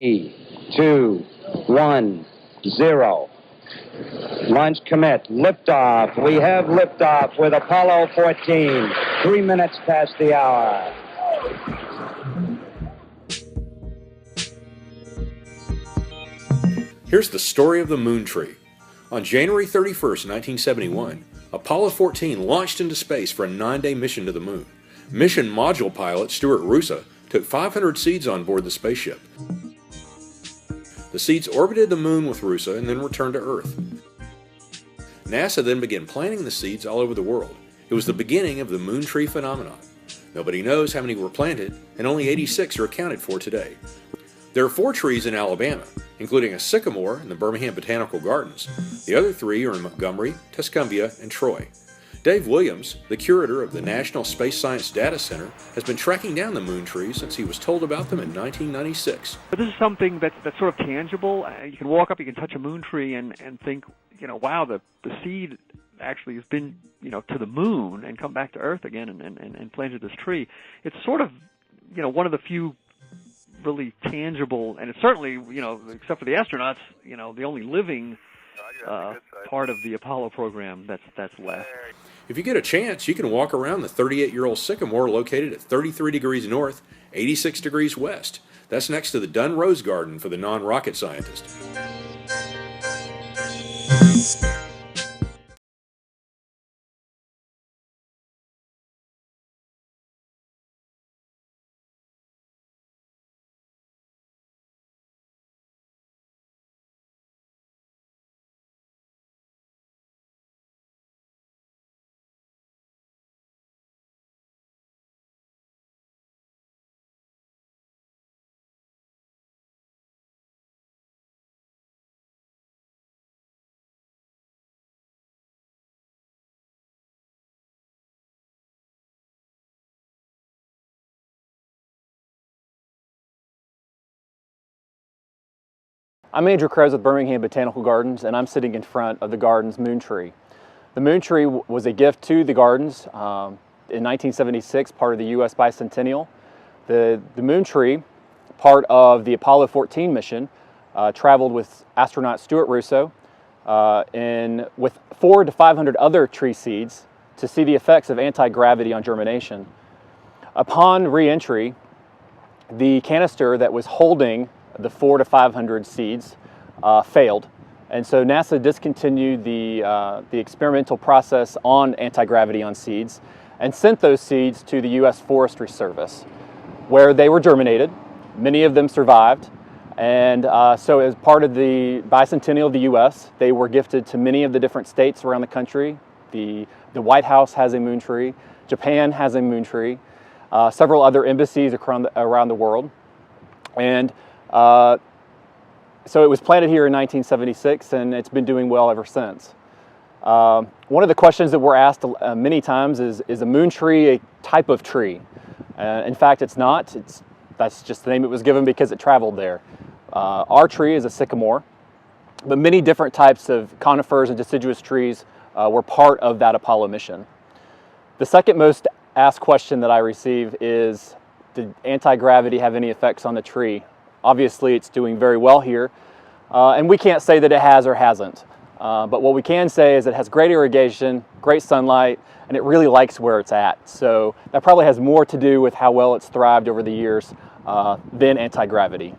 3, 2, 1, 0. Launch commit. Liftoff. We have liftoff with Apollo 14. 3 minutes past the hour. Here's the story of the moon tree. On January 31st, 1971, Apollo 14 launched into space for a 9-day mission to the moon. Mission module pilot Stuart Roosa took 500 seeds on board the spaceship. The seeds orbited the moon with Roosa and then returned to Earth. NASA then began planting the seeds all over the world. It was the beginning of the moon tree phenomenon. Nobody knows how many were planted, and only 86 are accounted for today. There are 4 trees in Alabama, including a sycamore in the Birmingham Botanical Gardens. The other 3 are in Montgomery, Tuscumbia, and Troy. Dave Williams, the curator of the National Space Science Data Center, has been tracking down the moon trees since he was told about them in 1996. But this is something that's sort of tangible. You can walk up, you can touch a moon tree and think, wow, the seed actually has been, to the moon and come back to Earth again and planted this tree. It's sort of, one of the few really tangible, and it's certainly, except for the astronauts, the only living part of the Apollo program that's left. If you get a chance, you can walk around the 38-year-old sycamore located at 33 degrees north, 86 degrees west. That's next to the Dunn Rose Garden for the non-rocket scientist. I'm Andrew Krebbs with Birmingham Botanical Gardens, and I'm sitting in front of the garden's moon tree. The moon tree was a gift to the gardens in 1976, part of the U.S. bicentennial. The moon tree, part of the Apollo 14 mission, traveled with astronaut Stuart Roosa with 400 to 500 other tree seeds to see the effects of anti-gravity on germination. Upon re-entry, the canister that was holding the 400 to 500 seeds failed, and so NASA discontinued the experimental process on anti-gravity on seeds and sent those seeds to the U.S. Forestry Service, where they were germinated. Many of them survived, and so as part of the bicentennial of the U.S., they were gifted to many of the different states around the country. The White House has a moon tree, Japan has a moon tree, several other embassies around the world, and so it was planted here in 1976, and it's been doing well ever since. One of the questions that we're asked many times is a moon tree a type of tree? In fact, it's not. That's just the name it was given because it traveled there. Our tree is a sycamore, but many different types of conifers and deciduous trees were part of that Apollo mission. The second most asked question that I receive is, did anti-gravity have any effects on the tree? Obviously, it's doing very well here, and we can't say that it has or hasn't. But what we can say is it has great irrigation, great sunlight, and it really likes where it's at. So that probably has more to do with how well it's thrived over the years than anti-gravity.